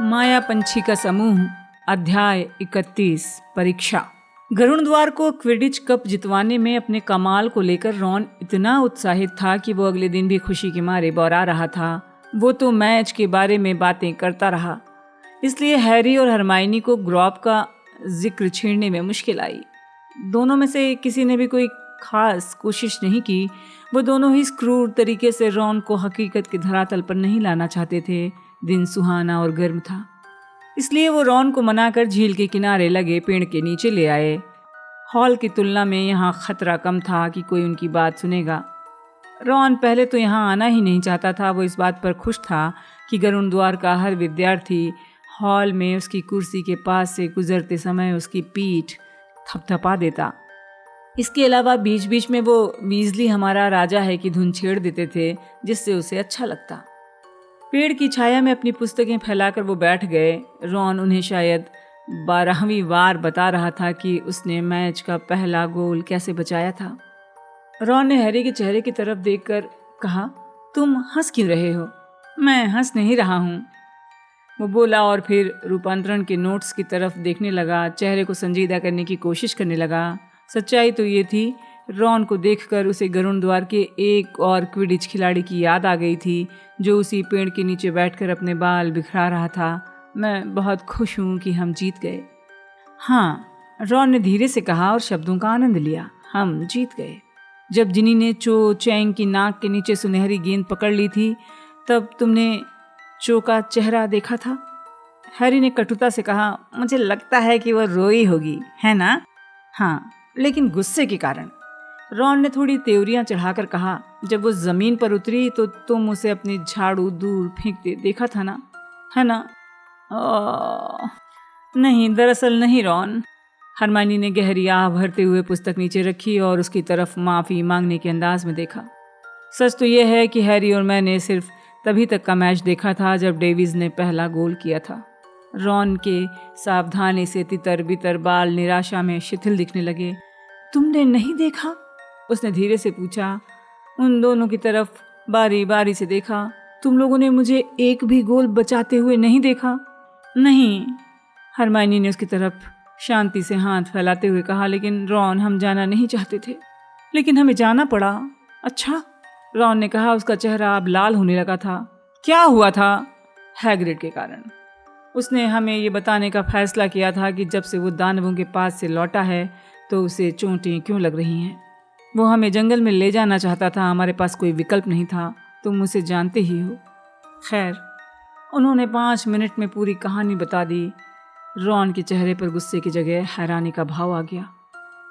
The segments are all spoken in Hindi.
माया पंछी का समूह। अध्याय 31। परीक्षा। गरुण द्वार को क्विडिच कप जितवाने में अपने कमाल को लेकर रॉन इतना उत्साहित था कि वो अगले दिन भी खुशी के मारे बौरा रहा था। वो तो मैच के बारे में बातें करता रहा, इसलिए हैरी और हरमाइनी को ग्रॉप का जिक्र छेड़ने में मुश्किल आई। दोनों में से किसी ने भी कोई खास कोशिश नहीं की। वो दोनों ही क्रूर तरीके से रॉन को हकीकत के धरातल पर नहीं लाना चाहते थे। दिन सुहाना और गर्म था, इसलिए वो रॉन को मनाकर झील के किनारे लगे पेड़ के नीचे ले आए। हॉल की तुलना में यहाँ खतरा कम था कि कोई उनकी बात सुनेगा। रॉन पहले तो यहाँ आना ही नहीं चाहता था। वो इस बात पर खुश था कि गरुण द्वार का हर विद्यार्थी हॉल में उसकी कुर्सी के पास से गुजरते समय उसकी पीठ थपथपा देता। इसके अलावा बीच बीच में वो वीजली हमारा राजा है कि धुन छेड़ देते थे, जिससे उसे अच्छा लगता। पेड़ की छाया में अपनी पुस्तकें फैलाकर वो बैठ गए। रॉन उन्हें शायद 12वीं बार बता रहा था कि उसने मैच का पहला गोल कैसे बचाया था। रॉन ने हैरी के चेहरे की तरफ देखकर कहा, तुम हंस क्यों रहे हो? मैं हंस नहीं रहा हूँ, वो बोला और फिर रूपांतरण के नोट्स की तरफ देखने लगा। चेहरे को संजीदा करने की कोशिश करने लगा। सच्चाई तो ये थी, रॉन को देखकर उसे गरुण द्वार के एक और क्विडिच खिलाड़ी की याद आ गई थी, जो उसी पेड़ के नीचे बैठकर अपने बाल बिखरा रहा था। मैं बहुत खुश हूँ कि हम जीत गए। हाँ, रॉन ने धीरे से कहा और शब्दों का आनंद लिया। हम जीत गए। जब जिनी ने चो चैंग की नाक के नीचे सुनहरी गेंद पकड़ ली थी, तब तुमने चो का चेहरा देखा था? हैरी ने कटुता से कहा, मुझे लगता है कि वह रोई होगी, है ना? हाँ, लेकिन गुस्से के कारण। रॉन ने थोड़ी त्योरियां चढ़ाकर कहा, जब वो जमीन पर उतरी तो तुम उसे अपनी झाड़ू दूर फेंकते देखा था ना, है ना? नहीं, दरअसल नहीं रॉन। हरमाइनी ने गहरी आह भरते हुए पुस्तक नीचे रखी और उसकी तरफ माफी मांगने के अंदाज में देखा। सच तो यह है कि हैरी और मैंने सिर्फ तभी तक का मैच देखा था जब डेविस ने पहला गोल किया था। रॉन के सावधानी से तितर बितर बाल निराशा में शिथिल दिखने लगे। तुमने नहीं देखा? उसने धीरे से पूछा। उन दोनों की तरफ बारी बारी से देखा। तुम लोगों ने मुझे एक भी गोल बचाते हुए नहीं देखा? नहीं, हरमाइनी ने उसकी तरफ शांति से हाथ फैलाते हुए कहा। लेकिन रॉन, हम जाना नहीं चाहते थे, लेकिन हमें जाना पड़ा। अच्छा, रॉन ने कहा। उसका चेहरा अब लाल होने लगा था। क्या हुआ था? हैग्रिड के कारण। उसने हमें ये बताने का फैसला किया था कि जब से वो दानवों के पास से लौटा है तो उसे चोटें क्यों लग रही हैं। वो हमें जंगल में ले जाना चाहता था। हमारे पास कोई विकल्प नहीं था, तुम उसे जानते ही हो। खैर, उन्होंने 5 मिनट में पूरी कहानी बता दी। रॉन के चेहरे पर गुस्से की जगह हैरानी का भाव आ गया।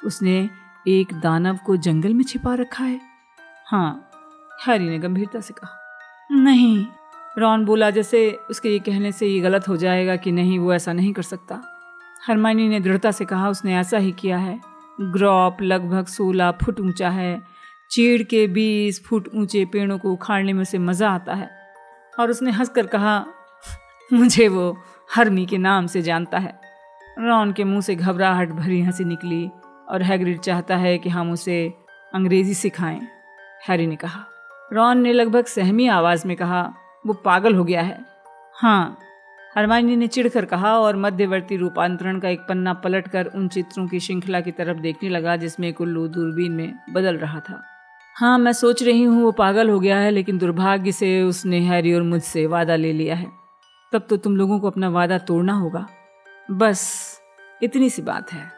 उसने एक दानव को जंगल में छिपा रखा है? हाँ, हैरी ने गंभीरता से कहा। नहीं, रॉन बोला, जैसे उसके ये कहने से ये गलत हो जाएगा कि नहीं, वो ऐसा नहीं कर सकता। हरमाइनी ने दृढ़ता से कहा, उसने ऐसा ही किया है। ग्रॉप लगभग 16 फुट ऊंचा है। चीड़ के 20 फुट ऊंचे पेड़ों को उखाड़ने में उसे मज़ा आता है। और उसने हंसकर कहा, मुझे वो हरमी के नाम से जानता है। रॉन के मुंह से घबराहट भरी हंसी निकली। और हैग्रिड चाहता है कि हम उसे अंग्रेजी सिखाएं, हैरी ने कहा। रॉन ने लगभग सहमी आवाज़ में कहा, वो पागल हो गया है। हाँ, हरमाइनी ने चिढ़कर कहा और मध्यवर्ती रूपांतरण का एक पन्ना पलटकर उन चित्रों की श्रृंखला की तरफ देखने लगा जिसमें कुल्लू दूरबीन में बदल रहा था। हाँ, मैं सोच रही हूँ वो पागल हो गया है, लेकिन दुर्भाग्य से उसने हैरी और मुझसे वादा ले लिया है। तब तो तुम लोगों को अपना वादा तोड़ना होगा। बस इतनी सी बात है,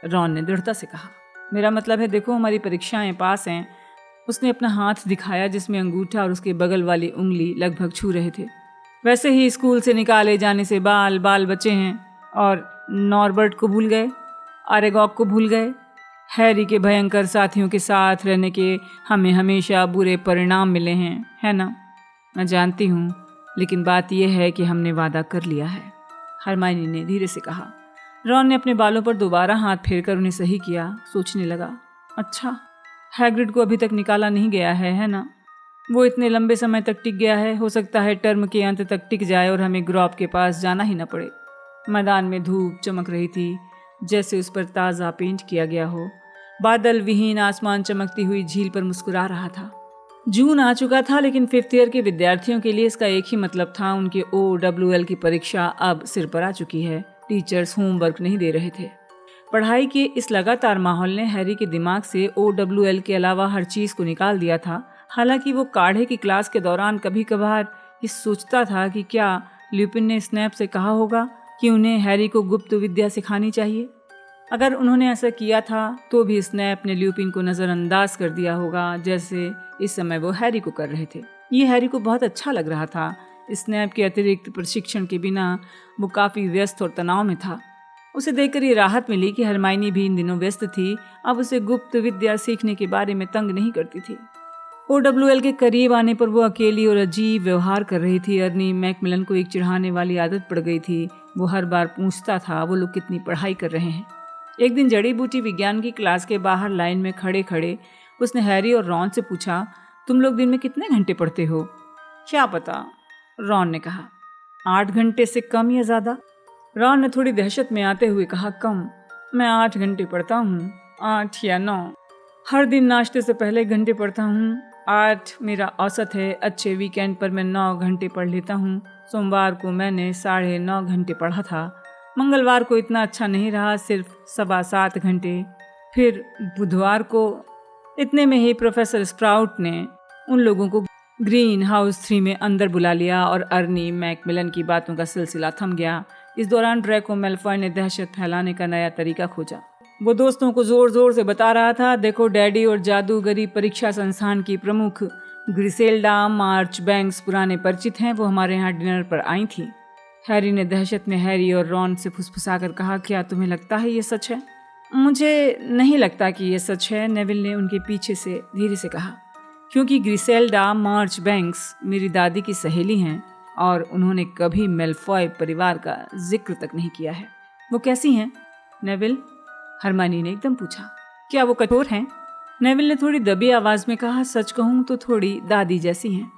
रॉन ने दृढ़ता से कहा। मेरा मतलब है, देखो, हमारी परीक्षाएं पास हैं। उसने अपना हाथ दिखाया जिसमें अंगूठा और उसके बगल वाली उंगली लगभग छू रहे थे। वैसे ही स्कूल से निकाले जाने से बाल बाल बचे हैं। और नॉर्बर्ट को भूल गए, आरेगॉग को भूल गए। हैरी के भयंकर साथियों के साथ रहने के हमें हमेशा बुरे परिणाम मिले हैं, है ना? मैं जानती हूँ, लेकिन बात यह है कि हमने वादा कर लिया है, हरमाइनी ने धीरे से कहा। रॉन ने अपने बालों पर दोबारा हाथ फेरकर उन्हें सही किया। सोचने लगा, अच्छा, हैग्रिड को अभी तक निकाला नहीं गया है ना? वो इतने लंबे समय तक टिक गया है। हो सकता है टर्म के अंत तक टिक जाए और हमें ग्रॉप के पास जाना ही न पड़े। मैदान में धूप चमक रही थी, जैसे उस पर ताज़ा पेंट किया गया हो। बादल विहीन आसमान चमकती हुई झील पर मुस्कुरा रहा था। जून आ चुका था, लेकिन 5th ईयर के विद्यार्थियों के लिए इसका एक ही मतलब था, उनके OWL की परीक्षा अब सिर पर आ चुकी है। टीचर्स होमवर्क नहीं दे रहे थे। पढ़ाई के इस लगातार माहौल ने हैरी के दिमाग से OWL के अलावा हर चीज़ को निकाल दिया था। हालांकि वो काढ़े की क्लास के दौरान कभी कभार ये सोचता था कि क्या ल्यूपिन ने स्नैप से कहा होगा कि उन्हें हैरी को गुप्त विद्या सिखानी चाहिए। अगर उन्होंने ऐसा किया था तो भी स्नैप ने ल्यूपिन को नज़रअंदाज कर दिया होगा, जैसे इस समय वो हैरी को कर रहे थे। ये हैरी को बहुत अच्छा लग रहा था। स्नैप के अतिरिक्त प्रशिक्षण के बिना वो काफ़ी व्यस्त और तनाव में था। उसे देखकर ये राहत मिली कि हरमाइनी भी इन दिनों व्यस्त थी। अब उसे गुप्त विद्या सीखने के बारे में तंग नहीं करती थी। OWL के करीब आने पर वो अकेली और अजीब व्यवहार कर रही थी। अर्नी मैकमिलन को एक चिढ़ाने वाली आदत पड़ गई थी। वो हर बार पूछता था वो लोग कितनी पढ़ाई कर रहे हैं। एक दिन जड़ी बूटी विज्ञान की क्लास के बाहर लाइन में खड़े खड़े उसने हैरी और रॉन से पूछा, तुम लोग दिन में कितने घंटे पढ़ते हो? क्या पता, रॉन ने कहा। 8 घंटे से कम या ज़्यादा? रॉन ने थोड़ी दहशत में आते हुए कहा, कम। मैं 8 घंटे पढ़ता हूँ, 8 या 9। हर दिन नाश्ते से पहले 1 घंटे पढ़ता हूँ। 8 मेरा औसत है। अच्छे वीकेंड पर मैं 9 घंटे पढ़ लेता हूँ। सोमवार को मैंने 9.5 घंटे पढ़ा था। मंगलवार को इतना अच्छा नहीं रहा, सिर्फ 7.25 घंटे। फिर बुधवार को। इतने में ही प्रोफेसर स्प्राउट ने उन लोगों को ग्रीन हाउस 3 में अंदर बुला लिया और अर्नी मैकमिलन की बातों का सिलसिला थम गया। इस दौरान ड्रैको मैल्फॉय ने दहशत फैलाने का नया तरीका खोजा। वो दोस्तों को जोर जोर से बता रहा था, देखो डैडी और जादूगरी परीक्षा संस्थान की प्रमुख ग्रिसेल्डा मार्चबैंक्स पुराने परिचित हैं। वो हमारे यहाँ डिनर पर आई थी। हैरी ने दहशत में हैरी और रॉन से फुसफुसाकर कहा, क्या तुम्हें लगता है ये सच है? मुझे नहीं लगता कि ये सच है, नेविल ने उनके पीछे से धीरे से कहा, क्योंकि ग्रिसेल्डा मार्चबैंक्स मेरी दादी की सहेली हैं और उन्होंने कभी मेल्फॉय परिवार का जिक्र तक नहीं किया है। वो कैसी हैं, नेविल? हरमानी ने एकदम पूछा। क्या वो कठोर हैं? नेविल ने थोड़ी दबी आवाज में कहा, सच कहूँ तो थोड़ी दादी जैसी हैं।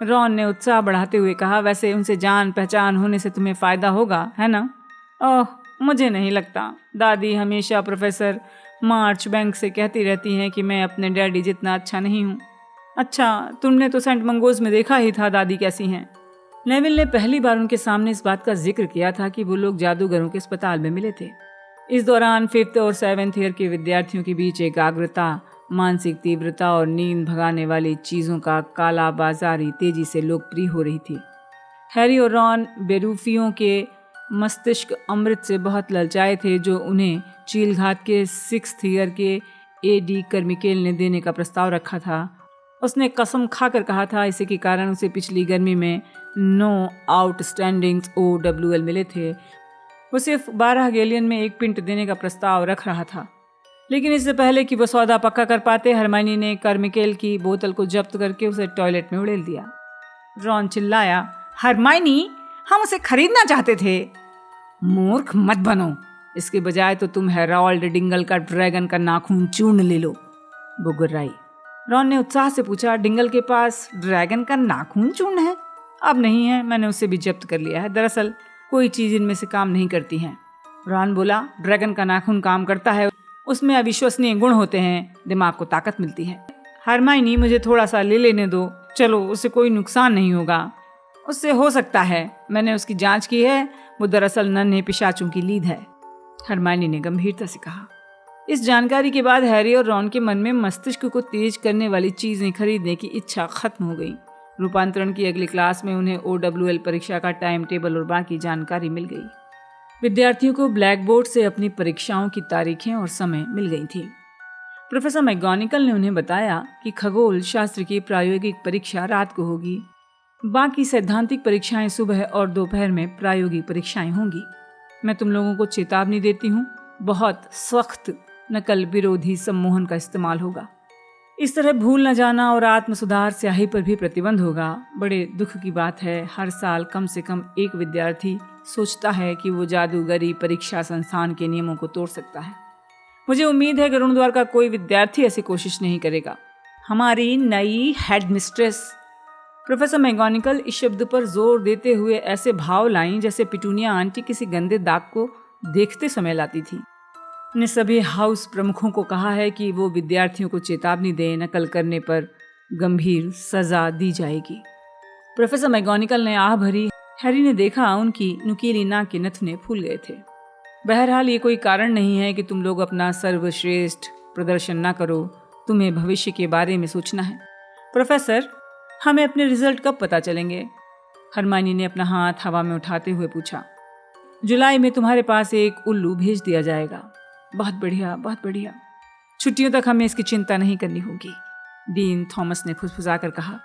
रॉन ने उत्साह बढ़ाते हुए कहा, वैसे उनसे जान पहचान होने से तुम्हें फायदा होगा, है ना? ओह, मुझे नहीं लगता। दादी हमेशा प्रोफेसर मार्चबैंक से कहती रहती हैं कि मैं अपने डैडी जितना अच्छा नहीं हूँ। अच्छा, तुमने तो सेंट मंगोज में देखा ही था दादी कैसी हैं। नेविल ने पहली बार उनके सामने इस बात का जिक्र किया था कि वो लोग जादूगरों के अस्पताल में मिले थे। इस दौरान 5th और 7th ईयर के विद्यार्थियों के बीच एकाग्रता, मानसिक तीव्रता और नींद भगाने वाली चीज़ों का काला बाजारी तेजी से लोकप्रिय हो रही थी। हैरी और रॉन बेरूफियों के मस्तिष्क अमृत से बहुत ललचाए थे, जो उन्हें चीलघात के 6th ईयर के AD कर्मिकेल ने देने का प्रस्ताव रखा था। उसने कसम खाकर कहा था इसी के कारण उसे पिछली गर्मी में 9 आउटस्टैंडिंग OWL मिले थे। वो सिर्फ 12 गैलियन में 1 पिंट देने का प्रस्ताव रख रहा था। लेकिन इससे पहले कि वो सौदा पक्का कर पाते, हरमाइनी ने कार्मिकेल की बोतल को जब्त करके उसे टॉयलेट में उड़ेल दिया। रॉन चिल्लाया, हरमाइनी, हम उसे खरीदना चाहते थे। मूर्ख मत बनो, इसके बजाय तो तुम हेराल्ड डिंगल का ड्रैगन का नाखून चूर्ण ले लो। वो गुर्राई। रॉन ने उत्साह से पूछा, डिंगल के पास ड्रैगन का नाखून चूर्ण है? अब नहीं है, मैंने उसे भी जब्त कर लिया है। दरअसल कोई चीज इनमें से काम नहीं करती है। रॉन बोला, ड्रैगन का नाखून काम करता है, उसमें अविश्वसनीय गुण होते हैं, दिमाग को ताकत मिलती है। हरमाइनी, मुझे थोड़ा सा ले लेने दो। चलो, उससे कोई नुकसान नहीं होगा। उससे हो सकता है, मैंने उसकी जांच की है, वो दरअसल नन्हे पिशाचों की लीद है, हरमाइनी ने गंभीरता से कहा। इस जानकारी के बाद हैरी और रॉन के मन में मस्तिष्क को तेज करने वाली चीजें खरीदने की इच्छा खत्म हो गई। रूपांतरण की अगली क्लास में उन्हें OWL परीक्षा का टाइम टेबल और बाकी जानकारी मिल गई। विद्यार्थियों को ब्लैक बोर्ड से अपनी परीक्षाओं की तारीखें और समय मिल गई थी। प्रोफेसर मैगोनिकल ने उन्हें बताया कि खगोल शास्त्र की प्रायोगिक परीक्षा रात को होगी, बाकी सैद्धांतिक परीक्षाएं सुबह और दोपहर में प्रायोगिक परीक्षाएं होंगी। मैं तुम लोगों को चेतावनी देती हूँ, बहुत सख्त नकल विरोधी सम्मोहन का इस्तेमाल होगा। इस तरह भूल न जाना और आत्म सुधार स्याही पर भी प्रतिबंध होगा। बड़े दुख की बात है, हर साल कम से कम एक विद्यार्थी सोचता है कि वो जादूगरी परीक्षा संस्थान के नियमों को तोड़ सकता है। मुझे उम्मीद है गरुड़द्वार का कोई विद्यार्थी ऐसी कोशिश नहीं करेगा। हमारी नई हेडमिस्ट्रेस। प्रोफेसर मैगोनिकल इस शब्द पर जोर देते हुए ऐसे भाव लाईं जैसे पिटूनिया आंटी किसी गंदे दाग को देखते समय लाती थी। ने सभी हाउस प्रमुखों को कहा है कि वो विद्यार्थियों को चेतावनी दें, नकल करने पर गंभीर सजा दी जाएगी। प्रोफेसर मैगोनिकल ने आह भरी। हैरी ने देखा उनकी नुकीली नाक के नथुने फूल गए थे। बहरहाल ये कोई कारण नहीं है कि तुम लोग अपना सर्वश्रेष्ठ प्रदर्शन ना करो। तुम्हें भविष्य के बारे में सोचना है। प्रोफेसर, हमें अपने रिजल्ट कब पता चलेंगे? हरमाइनी ने अपना हाथ हवा में उठाते हुए पूछा। जुलाई में तुम्हारे पास एक उल्लू भेज दिया जाएगा। बहुत बढ़िया, बहुत बढ़िया। छुट्टियों तक हमें इसकी चिंता नहीं करनी होगी, डीन थॉमस ने फुसफुसाकर कहा।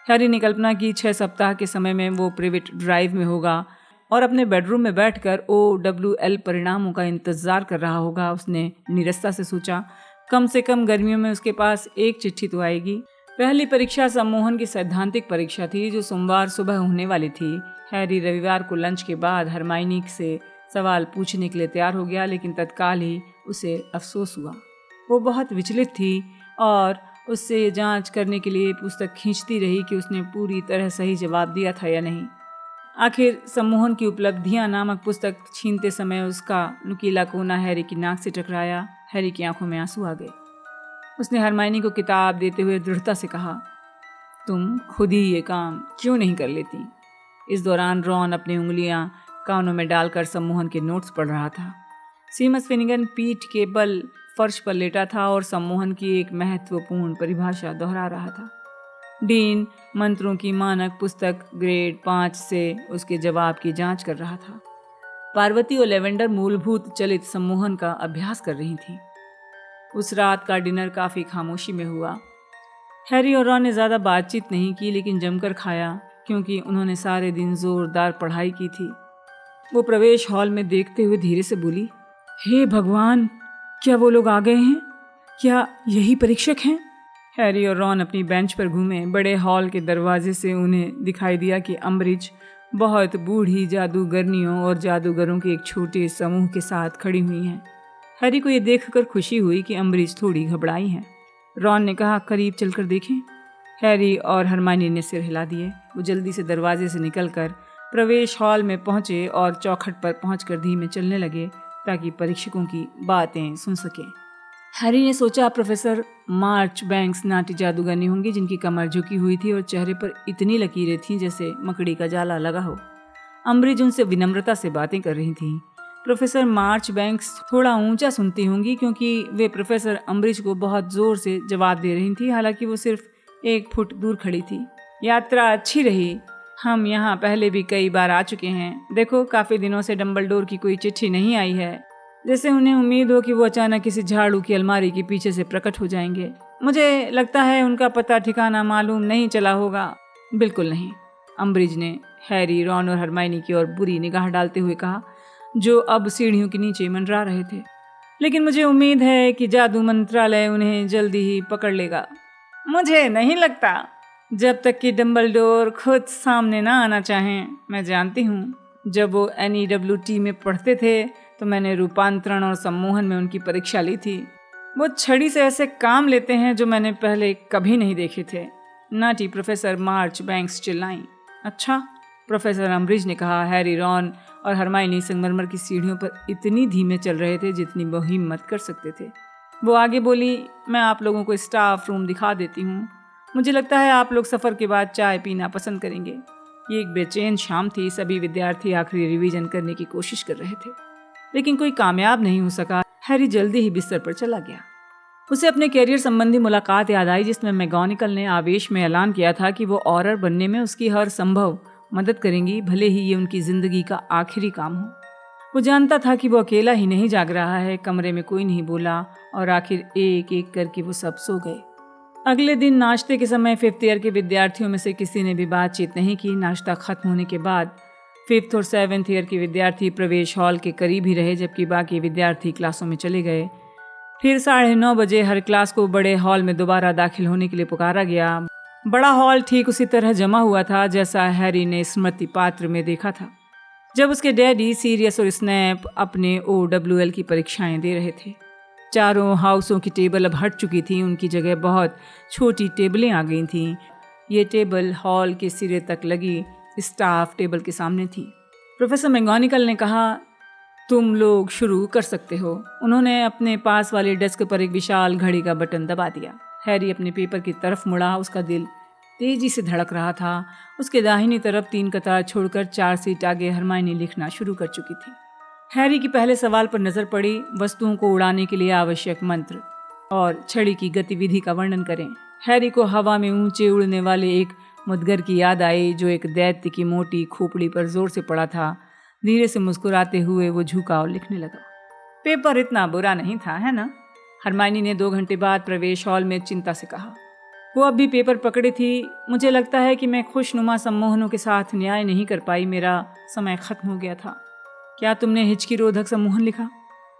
हैरी ने कल्पना की 6 सप्ताह के समय में वो प्रिवेट ड्राइव में होगा और अपने बेडरूम में बैठकर OWL परिणामों का इंतजार कर रहा होगा। उसने नीरसता से सोचा, कम से कम गर्मियों में उसके पास एक चिट्ठी तो आएगी। पहली परीक्षा सम्मोहन की सैद्धांतिक परीक्षा थी जो सोमवार सुबह होने वाली थी। हैरी रविवार को लंच के बाद हरमाइनी से सवाल पूछने के लिए तैयार हो गया, लेकिन तत्काल ही उसे अफसोस हुआ। वो बहुत विचलित थी और उससे जांच करने के लिए पुस्तक खींचती रही कि उसने पूरी तरह सही जवाब दिया था या नहीं। आखिर सम्मोहन की उपलब्धियां नामक पुस्तक छीनते समय उसका नुकीला कोना हैरी की नाक से टकराया। हैरी की आंखों में आंसू आ गए। उसने हरमाइनी को किताब देते हुए दृढ़ता से कहा, तुम खुद ही ये काम क्यों नहीं कर लेती? इस दौरान रॉन अपनी उंगलियां कानों में डालकर सम्मोहन के नोट्स पढ़ रहा था। सीमस फिनिगन पीठ के बल फर्श पर लेटा था और सम्मोहन की एक महत्वपूर्ण परिभाषा दोहरा रहा था। डीन मंत्रों की मानक पुस्तक ग्रेड 5 से उसके जवाब की जांच कर रहा था। पार्वती और लेवेंडर मूलभूत चलित सम्मोहन का अभ्यास कर रही थी। उस रात का डिनर काफी खामोशी में हुआ। हैरी और रॉन ने ज्यादा बातचीत नहीं की, लेकिन जमकर खाया क्योंकि उन्होंने सारे दिन जोरदार पढ़ाई की थी। वो प्रवेश हॉल में देखते हुए धीरे से बोली, हे भगवान, क्या वो लोग आ गए हैं? क्या यही परीक्षक हैं? हैरी और रॉन अपनी बेंच पर घूमे। बड़े हॉल के दरवाजे से उन्हें दिखाई दिया कि अम्बरिज बहुत बूढ़ी जादूगरनियों और जादूगरों के एक छोटे समूह के साथ खड़ी हुई हैं। हैरी को यह देखकर खुशी हुई कि अम्बरिज थोड़ी घबराई हैं। रॉन ने कहा, करीब चलकर देखें। हैरी और हरमाइनी ने सिर हिला दिए। वो जल्दी से दरवाजे से निकलकर प्रवेश हॉल में पहुंचे और चौखट पर पहुंचकर धीमे चलने लगे ताकि परीक्षकों की बातें सुन सके। हैरी ने सोचा, प्रोफेसर मार्चबैंक्स नाटी जादूगरनी होंगी जिनकी कमर झुकी हुई थी और चेहरे पर इतनी लकीरें थीं जैसे मकड़ी का जाला लगा हो। अम्बरिज उनसे विनम्रता से बातें कर रही थीं। प्रोफेसर मार्चबैंक्स थोड़ा ऊंचा सुनती होंगी क्योंकि वे प्रोफेसर अम्बरिज को बहुत जोर से जवाब दे रही थी, हालांकि वो सिर्फ 1 फुट दूर खड़ी थी। यात्रा अच्छी रही। हम यहाँ पहले भी कई बार आ चुके हैं। देखो, काफी दिनों से डंबलडोर की कोई चिट्ठी नहीं आई है। जैसे उन्हें उम्मीद हो कि वो अचानक किसी झाड़ू की अलमारी के पीछे से प्रकट हो जाएंगे। मुझे लगता है उनका पता ठिकाना मालूम नहीं चला होगा। बिल्कुल नहीं, अम्बरिज ने हैरी, रॉन और हरमाइनी की ओर बुरी निगाह डालते हुए कहा, जो अब सीढ़ियों के नीचे मंडरा रहे थे। लेकिन मुझे उम्मीद है कि जादू मंत्रालय उन्हें जल्दी ही पकड़ लेगा। मुझे नहीं लगता, जब तक कि डंबलडोर खुद सामने ना आना चाहें। मैं जानती हूँ, जब वो NEWT में पढ़ते थे तो मैंने रूपांतरण और सम्मोहन में उनकी परीक्षा ली थी। वो छड़ी से ऐसे काम लेते हैं जो मैंने पहले कभी नहीं देखे थे। नाटी प्रोफेसर मार्चबैंक्स चिल्लाई। अच्छा, प्रोफेसर अम्बरिज ने कहा। हैरी, रॉन और हरमाइनी संगमरमर की सीढ़ियों पर इतनी धीमे चल रहे थे जितनी वो हिम्मत कर सकते थे। वो आगे बोली, मैं आप लोगों को स्टाफ रूम दिखा देती हूँ। मुझे लगता है आप लोग सफ़र के बाद चाय पीना पसंद करेंगे। ये एक बेचैन शाम थी। सभी विद्यार्थी आखिरी रिवीजन करने की कोशिश कर रहे थे, लेकिन कोई कामयाब नहीं हो सका। हैरी जल्दी ही बिस्तर पर चला गया। उसे अपने कैरियर संबंधी मुलाकात याद आई जिसमें मैगोनिकल ने आवेश में ऐलान किया था कि वो ऑरर बनने में उसकी हर संभव मदद करेंगी, भले ही ये उनकी जिंदगी का आखिरी काम हो। वो जानता था कि वो अकेला ही नहीं जाग रहा है। कमरे में कोई नहीं बोला और आखिर एक एक करके वो सब सो गए। अगले दिन नाश्ते के समय 5th ईयर के विद्यार्थियों में से किसी ने भी बातचीत नहीं की। नाश्ता खत्म होने के बाद 5th और 7th ईयर के विद्यार्थी प्रवेश हॉल के करीब ही रहे, जबकि बाकी विद्यार्थी क्लासों में चले गए। फिर 9:30 बजे हर क्लास को बड़े हॉल में दोबारा दाखिल होने के लिए पुकारा गया। बड़ा हॉल ठीक उसी तरह जमा हुआ था जैसा हैरी ने स्मृति पात्र में देखा था, जब उसके डैडी सीरियस और स्नैप अपने OWL की परीक्षाएं दे रहे थे। चारों हाउसों की टेबल अब हट चुकी थी। उनकी जगह बहुत छोटी टेबलें आ गई थीं। ये टेबल हॉल के सिरे तक लगी स्टाफ टेबल के सामने थी। प्रोफेसर मैगोनिकल ने कहा, तुम लोग शुरू कर सकते हो। उन्होंने अपने पास वाले डेस्क पर एक विशाल घड़ी का बटन दबा दिया। हैरी अपने पेपर की तरफ मुड़ा। उसका दिल तेजी से धड़क रहा था। उसके दाहिनी तरफ 3 कतार छोड़कर 4 सीट आगे हरमाइनी लिखना शुरू कर चुकी थी। हैरी की पहले सवाल पर नजर पड़ी, वस्तुओं को उड़ाने के लिए आवश्यक मंत्र और छड़ी की गतिविधि का वर्णन करें। हैरी को हवा में ऊंचे उड़ने वाले एक मुदगर की याद आई जो एक दैत्य की मोटी खोपड़ी पर जोर से पड़ा था। धीरे से मुस्कुराते हुए वो झुका और लिखने लगा। पेपर इतना बुरा नहीं था, है ना? हरमाइनी ने 2 घंटे बाद प्रवेश हॉल में चिंता से कहा। वो अब भी पेपर पकड़ी थी। मुझे लगता है कि मैं खुशनुमा सम्मोहनों के साथ न्याय नहीं कर पाई। मेरा समय खत्म हो गया था। क्या तुमने हिचकी रोधक सम्मोहन लिखा?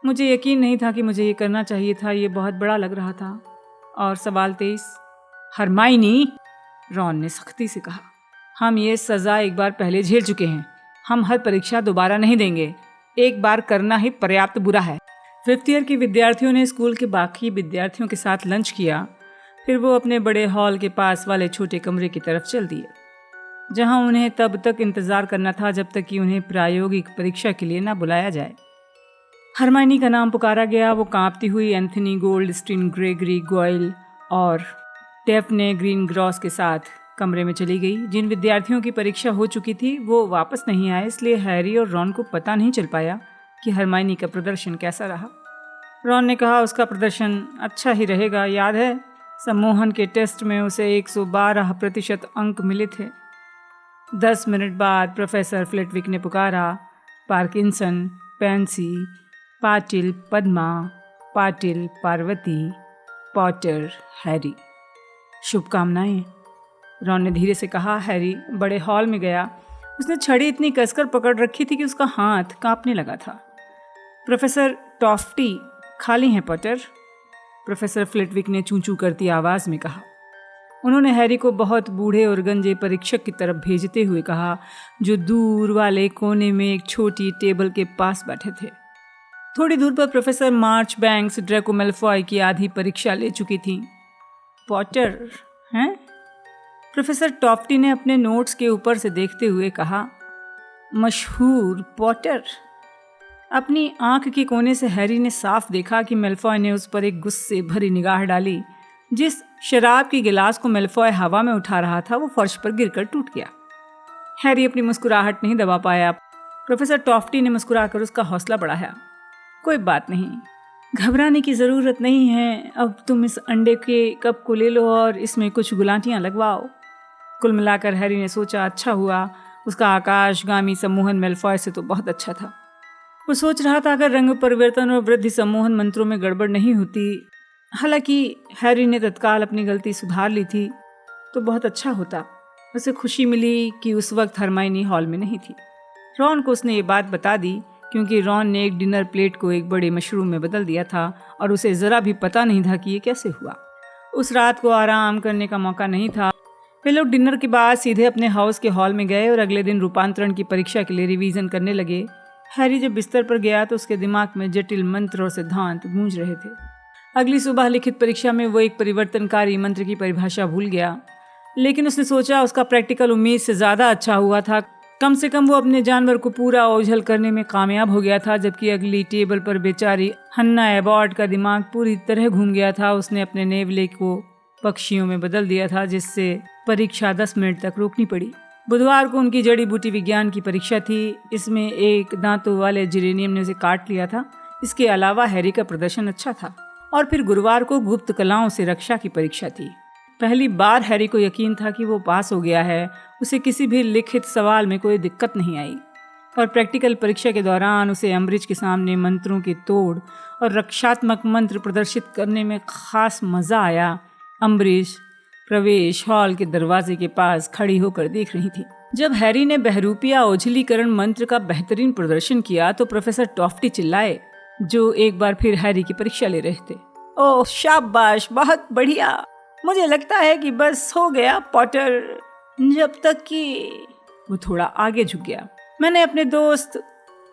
मुझे यकीन नहीं था कि मुझे ये करना चाहिए था। ये बहुत बड़ा लग रहा था। और सवाल 23। हरमाइनी, रॉन ने सख्ती से कहा, हम ये सज़ा एक बार पहले झेल चुके हैं। हम हर परीक्षा दोबारा नहीं देंगे। एक बार करना ही पर्याप्त बुरा है। 5th ईयर के विद्यार्थियों ने स्कूल के बाकी विद्यार्थियों के साथ लंच किया। फिर वो अपने बड़े हॉल के पास वाले छोटे कमरे की तरफ चल दिए, जहां उन्हें तब तक इंतज़ार करना था जब तक कि उन्हें प्रायोगिक परीक्षा के लिए ना बुलाया जाए। हरमाइनी का नाम पुकारा गया। वो कांपती हुई एंथनी गोल्डस्टीन, ग्रेगरी गोयल और डेफ्ने ग्रीन ग्रॉस के साथ कमरे में चली गई। जिन विद्यार्थियों की परीक्षा हो चुकी थी वो वापस नहीं आए, इसलिए हैरी और रॉन को पता नहीं चल पाया कि हरमाइनी का प्रदर्शन कैसा रहा। रॉन ने कहा, उसका प्रदर्शन अच्छा ही रहेगा। याद है, सम्मोहन के टेस्ट में उसे 112% अंक मिले थे। 10 मिनट बाद प्रोफेसर फ्लिटविक ने पुकारा, Parkinson, pansy, Patil Padma, Patil Parvati, Potter Harry. शुभकामनाएं, रॉन ने धीरे से कहा। हैरी बड़े हॉल में गया। उसने छड़ी इतनी कसकर पकड़ रखी थी कि उसका हाथ कांपने लगा था। प्रोफेसर टॉफ्टी खाली हैं पॉटर, प्रोफेसर फ्लिटविक ने चूं चूं करती आवाज़ में कहा। उन्होंने हैरी को बहुत बूढ़े और गंजे परीक्षक की तरफ भेजते हुए कहा, जो दूर वाले कोने में एक छोटी टेबल के पास बैठे थे। थोड़ी दूर पर प्रोफेसर मार्चबैंक्स ड्रैको मैल्फॉय की आधी परीक्षा ले चुकी थी। पॉटर हैं? प्रोफेसर टॉफ्टी ने अपने नोट्स के ऊपर से देखते हुए कहा। मशहूर पॉटर। अपनी आंख के कोने से हैरी ने साफ देखा कि मैल्फॉय ने उस पर एक गुस्से भरी निगाह डाली। जिस शराब के गिलास को मैल्फॉय हवा में उठा रहा था वो फर्श पर गिरकर टूट गया। हैरी अपनी मुस्कुराहट नहीं दबा पाया। प्रोफेसर टॉफ्टी ने मुस्कुराकर उसका हौसला बढ़ाया। कोई बात नहीं, घबराने की ज़रूरत नहीं है। अब तुम इस अंडे के कप को ले लो और इसमें कुछ गुलाटियाँ लगवाओ। कुल मिलाकर हैरी ने सोचा, अच्छा हुआ उसका आकाशगामी सम्मोहन मैल्फॉय से तो बहुत अच्छा था। वो सोच रहा था अगर रंग परिवर्तन और वृद्धि सम्मोहन मंत्रों में गड़बड़ नहीं होती, हालांकि हैरी ने तत्काल अपनी गलती सुधार ली थी, तो बहुत अच्छा होता। उसे खुशी मिली कि उस वक्त हरमाइनी हॉल में नहीं थी। रॉन को उसने ये बात बता दी क्योंकि रॉन ने एक डिनर प्लेट को एक बड़े मशरूम में बदल दिया था और उसे ज़रा भी पता नहीं था कि ये कैसे हुआ। उस रात को आराम करने का मौका नहीं था। वे लोग डिनर के बाद सीधे अपने हाउस के हॉल में गए और अगले दिन रूपांतरण की परीक्षा के लिए रिवीजन करने लगे। हैरी जब बिस्तर पर गया तो उसके दिमाग में जटिल मंत्र और सिद्धांत गूंज रहे थे। अगली सुबह लिखित परीक्षा में वो एक परिवर्तनकारी मंत्र की परिभाषा भूल गया, लेकिन उसने सोचा उसका प्रैक्टिकल उम्मीद से ज़्यादा अच्छा हुआ था। कम से कम वो अपने जानवर को पूरा ओझल करने में कामयाब हो गया था। जबकि अगली टेबल पर बेचारी हन्ना एबॉर्ड का दिमाग पूरी तरह घूम गया था। उसने अपने नेवले को पक्षियों में बदल दिया था, जिससे परीक्षा 10 मिनट तक रोकनी पड़ी। बुधवार को उनकी जड़ी बूटी विज्ञान की परीक्षा थी। इसमें एक दांतों वाले जिरेनियम ने उसे काट लिया था। इसके अलावा हैरी का प्रदर्शन अच्छा था। और फिर गुरुवार को गुप्त कलाओं से रक्षा की परीक्षा थी। पहली बार हैरी को यकीन था कि वो पास हो गया है। उसे किसी भी लिखित सवाल में कोई दिक्कत नहीं आई। और प्रैक्टिकल परीक्षा के दौरान उसे अम्बरिज के सामने मंत्रों के तोड़ और रक्षात्मक मंत्र प्रदर्शित करने में खास मज़ा आया। अम्बरिज प्रवेश हॉल के दरवाजे के पास खड़ी होकर देख रही थी। जब हैरी ने बहरूपिया ओझलीकरण मंत्र का बेहतरीन प्रदर्शन किया तो प्रोफेसर टॉफ्टी चिल्लाए, जो एक बार फिर हैरी की परीक्षा ले रहे थे। ओह शाबाश, बहुत बढ़िया। मुझे लगता है कि बस हो गया पॉटर, जब तक कि वो थोड़ा आगे झुक गया। मैंने अपने दोस्त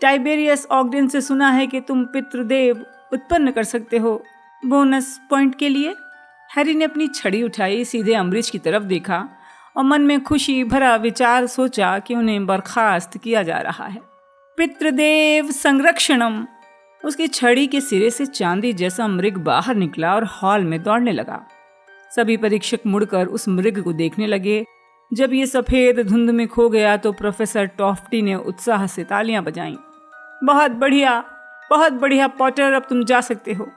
टाइबेरियस ऑगडेन से सुना है कि तुम पितृदेव उत्पन्न कर सकते हो बोनस पॉइंट के लिए। हैरी ने अपनी छड़ी उठाई, सीधे अम्बरिज की तरफ देखा और मन में खुशी भरा विचार सोचा कि उन्हें बर्खास्त किया जा रहा है। पितृदेव संरक्षणम। उसकी छड़ी के सिरे से चांदी जैसा मृग बाहर निकला और हॉल में दौड़ने लगा। सभी परीक्षक मुड़कर उस मृग को देखने लगे। जब ये सफेद धुंध में खो गया तो प्रोफेसर टॉफ्टी ने उत्साह से तालियां बजाईं। बहुत बढ़िया पॉटर, अब तुम जा सकते हो।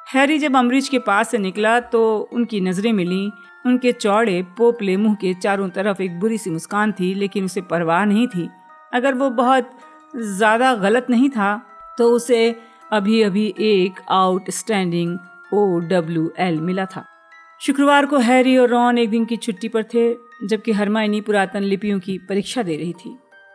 हैरी जब अम्बरिज के पास से निकला तो उनकी नजरें मिली। उनके चौड़े पोपले मुंह के चारों तरफ एक बुरी सी मुस्कान थी, लेकिन उसे परवाह नहीं थी। अगर वो बहुत ज्यादा गलत नहीं था तो उसे अभी अभी एक आउटस्टैंडिंग OWL मिला था। शुक्रवार को हैरी और रॉन एक दिन की छुट्टी पर थे, जबकि हरमाइनी पुरातन लिपियों की परीक्षा दे रही थी।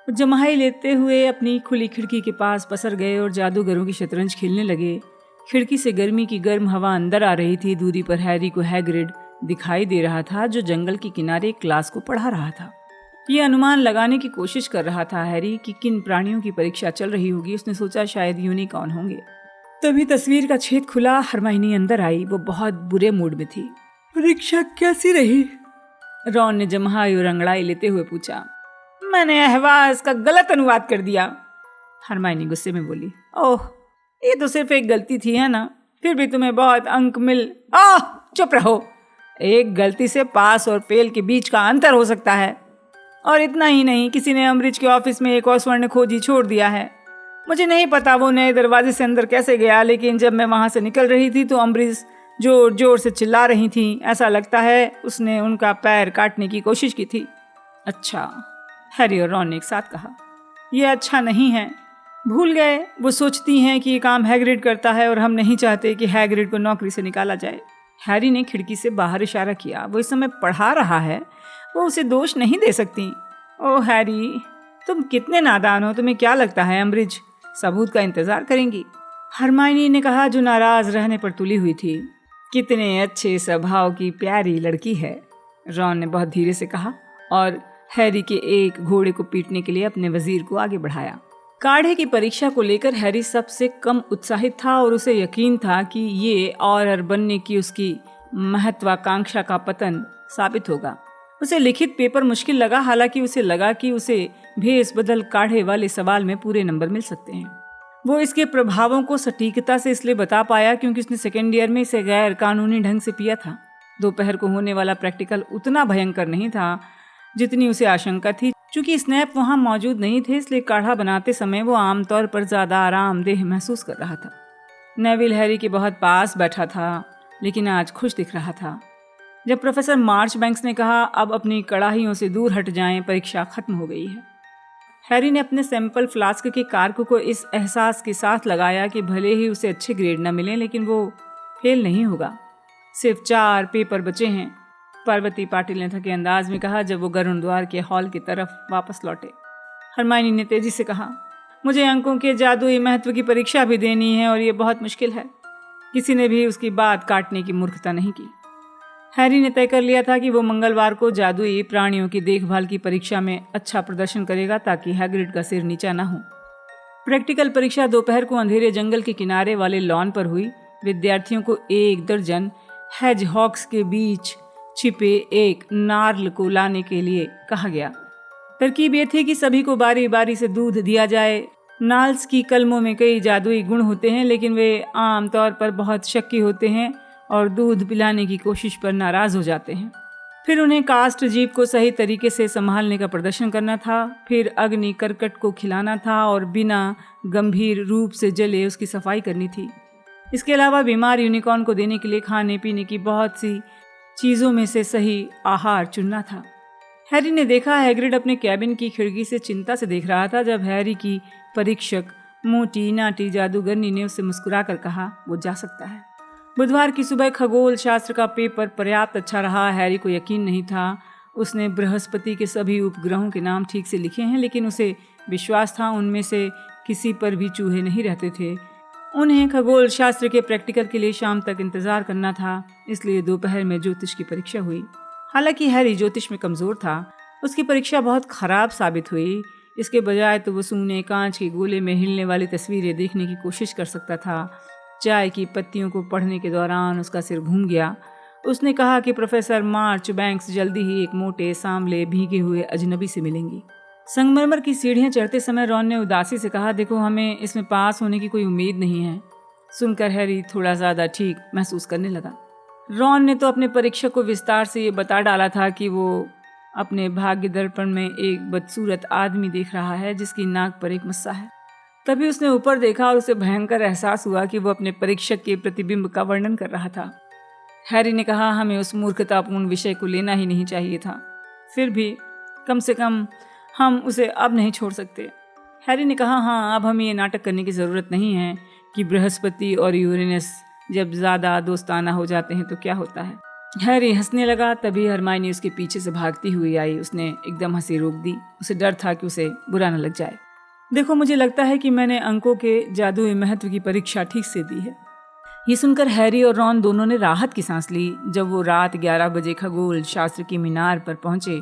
वो जम्हाई लेते हुए अपनी खुली खिड़की के पास पसर गए और जादूगरों की शतरंज खेलने लगे। खिड़की से गर्मी की गर्म हवा अंदर आ रही थी। दूरी पर हैरी को हैग्रिड दिखाई दे रहा था, जो जंगल के किनारे एक क्लास को पढ़ा रहा था। ये अनुमान लगाने की कोशिश कर रहा था हैरी कि किन प्राणियों की परीक्षा चल रही होगी। उसने सोचा शायद यूनिकॉर्न होंगे। तभी तस्वीर का छेद खुला। हरमाइनी अंदर आई। वो बहुत बुरे मूड में थी। परीक्षा कैसी रही? रॉन ने जम्हाई और अंगड़ाई लेते हुए पूछा। मैंने अहवास का गलत अनुवाद कर दिया। हरमाइनी गुस्से में बोली। ओह, ये तो सिर्फ एक गलती थी, है ना? फिर भी तुम्हें बहुत अंक चुप रहो। एक गलती से पास और फेल के बीच का अंतर हो सकता है। और इतना ही नहीं, किसी ने अम्बरिज के ऑफिस में एक और स्वर्ण खोजी छोड़ दिया है। मुझे नहीं पता वो नए दरवाजे से अंदर कैसे गया, लेकिन जब मैं वहां से निकल रही थी तो अम्बरिज जोर जोर से चिल्ला रही थी। ऐसा लगता है उसने उनका पैर काटने की कोशिश की थी। अच्छा, हैरी और रॉन ने एक साथ कहा। यह अच्छा नहीं है। भूल गए, वो सोचती हैं कि ये काम हैग्रिड करता है और हम नहीं चाहते कि हैग्रिड को नौकरी से निकाला जाए। हैरी ने खिड़की से बाहर इशारा किया। वो इस समय पढ़ा रहा है, वो उसे दोष नहीं दे सकती। ओह हैरी, तुम कितने नादान हो। तुम्हें क्या लगता है अम्बरिज सबूत का इंतजार करेंगी? हरमाइनी ने कहा, जो नाराज रहने पर तुली हुई थी। कितने अच्छे स्वभाव की प्यारी लड़की है, रॉन ने बहुत धीरे से कहा और हैरी के एक घोड़े को पीटने के लिए अपने वजीर को आगे बढ़ाया। काढ़े की परीक्षा को लेकर हैरी सबसे कम उत्साहित था और उसे यकीन था कि ये और बनने की उसकी महत्वाकांक्षा का पतन साबित होगा। उसे लिखित पेपर मुश्किल लगा, हालांकि उसे लगा कि उसे भेस बदल काढ़े वाले सवाल में पूरे नंबर मिल सकते हैं। वो इसके प्रभावों को सटीकता से इसलिए बता पाया क्योंकि उसने सेकेंड ईयर में इसे गैर कानूनी ढंग से पिया था। दोपहर को होने वाला प्रैक्टिकल उतना भयंकर नहीं था जितनी उसे आशंका थी। चूंकि स्नैप वहां मौजूद नहीं थे, इसलिए काढ़ा बनाते समय वो आमतौर पर ज्यादा आरामदेह महसूस कर रहा था। नेविल हैरी के बहुत पास बैठा था, लेकिन आज खुश दिख रहा था। जब प्रोफेसर मार्चबैंक्स ने कहा, अब अपनी कड़ाहियों से दूर हट जाएं, परीक्षा खत्म हो गई है, हैरी ने अपने सैंपल फ्लास्क के कार्क को इस एहसास के साथ लगाया कि भले ही उसे अच्छे ग्रेड न मिले, लेकिन वो फेल नहीं होगा। सिर्फ 4 पेपर बचे हैं, पार्वती पाटिल ने थके अंदाज में कहा जब वो गरुड़ द्वार के हॉल की तरफ वापस लौटे। हरमाइनी ने तेजी से कहा, मुझे अंकों के जादुई महत्व की परीक्षा भी देनी है और ये बहुत मुश्किल है। किसी ने भी उसकी बात काटने की मूर्खता नहीं की। हैरी ने तय कर लिया था कि वो मंगलवार को जादुई प्राणियों की देखभाल की परीक्षा में अच्छा प्रदर्शन करेगा ताकि हैग्रिड का सिर नीचा न हो। प्रैक्टिकल परीक्षा दोपहर को अंधेरे जंगल के किनारे वाले लॉन पर हुई। विद्यार्थियों को 1 दर्जन हेजहॉग्स के बीच छिपे एक नार्ल को लाने के लिए कहा गया। तरकीब ये थी कि सभी को बारी बारी से दूध दिया जाए। नाल्स की कलमों में कई जादुई गुण होते हैं, लेकिन वे आम तौर पर बहुत शक्की होते हैं और दूध पिलाने की कोशिश पर नाराज हो जाते हैं। फिर उन्हें कास्ट जीव को सही तरीके से संभालने का प्रदर्शन करना था। फिर अग्नि करकट को खिलाना था और बिना गंभीर रूप से जले उसकी सफाई करनी थी। इसके अलावा बीमार यूनिकॉर्न को देने के लिए खाने पीने की बहुत सी चीजों में से सही आहार चुनना था। हैरी ने देखा हैग्रिड अपने कैबिन की खिड़की से चिंता से देख रहा था। जब हैरी की परीक्षक मोटी नाटी जादूगरनी ने उससे मुस्कुराकर कहा, वो जा सकता है। बुधवार की सुबह खगोल शास्त्र का पेपर पर्याप्त अच्छा रहा। हैरी को यकीन नहीं था। उसने बृहस्पति के सभी उपग्रहों के नाम ठीक से लिखे हैं, लेकिन उसे विश्वास था उनमें से किसी पर भी चूहे नहीं रहते थे। उन्हें खगोल शास्त्र के प्रैक्टिकल के लिए शाम तक इंतजार करना था, इसलिए दोपहर में ज्योतिष की परीक्षा हुई। हालांकि हैरी ज्योतिष में कमजोर था, उसकी परीक्षा बहुत खराब साबित हुई। इसके बजाय तो वो सोने कांच के गोले में हिलने वाली तस्वीरें देखने की कोशिश कर सकता था। चाय की पत्तियों को पढ़ने के दौरान उसका सिर घूम गया। उसने कहा कि प्रोफेसर मार्चबैंक्स जल्दी ही एक मोटे सांवले भीगे हुए अजनबी से मिलेंगी। संगमरमर की सीढ़ियां चढ़ते समय रॉन ने उदासी से कहा, देखो हमें इसमें पास होने की कोई उम्मीद नहीं है। सुनकर हैरी थोड़ा ज्यादा ठीक महसूस करने लगा। रॉन ने तो अपने परीक्षक को विस्तार से ये बता डाला था कि वो अपने भाग्य दर्पण में एक बदसूरत आदमी देख रहा है जिसकी नाक पर एक मस्सा है। तभी उसने ऊपर देखा और उसे भयंकर एहसास हुआ कि वो अपने परीक्षक के प्रतिबिंब का वर्णन कर रहा था। हैरी ने कहा, हमें उस मूर्खतापूर्ण विषय को लेना ही नहीं चाहिए था, फिर भी कम से कम हम उसे अब नहीं छोड़ सकते। हैरी ने कहा, हाँ, अब हमें ये नाटक करने की ज़रूरत नहीं है कि बृहस्पति और यूरेनस जब ज़्यादा दोस्ताना हो जाते हैं तो क्या होता है। हैरी हंसने लगा। तभी हरमाइनी उसके पीछे से भागती हुई आई। उसने एकदम हंसी रोक दी। उसे डर था कि उसे बुरा न लग जाए। देखो, मुझे लगता है कि मैंने अंकों के जादुई महत्व की परीक्षा ठीक से दी है। ये सुनकर हैरी और रॉन दोनों ने राहत की सांस ली। जब वो रात 11 बजे खगोल शास्त्र की मीनार पर पहुंचे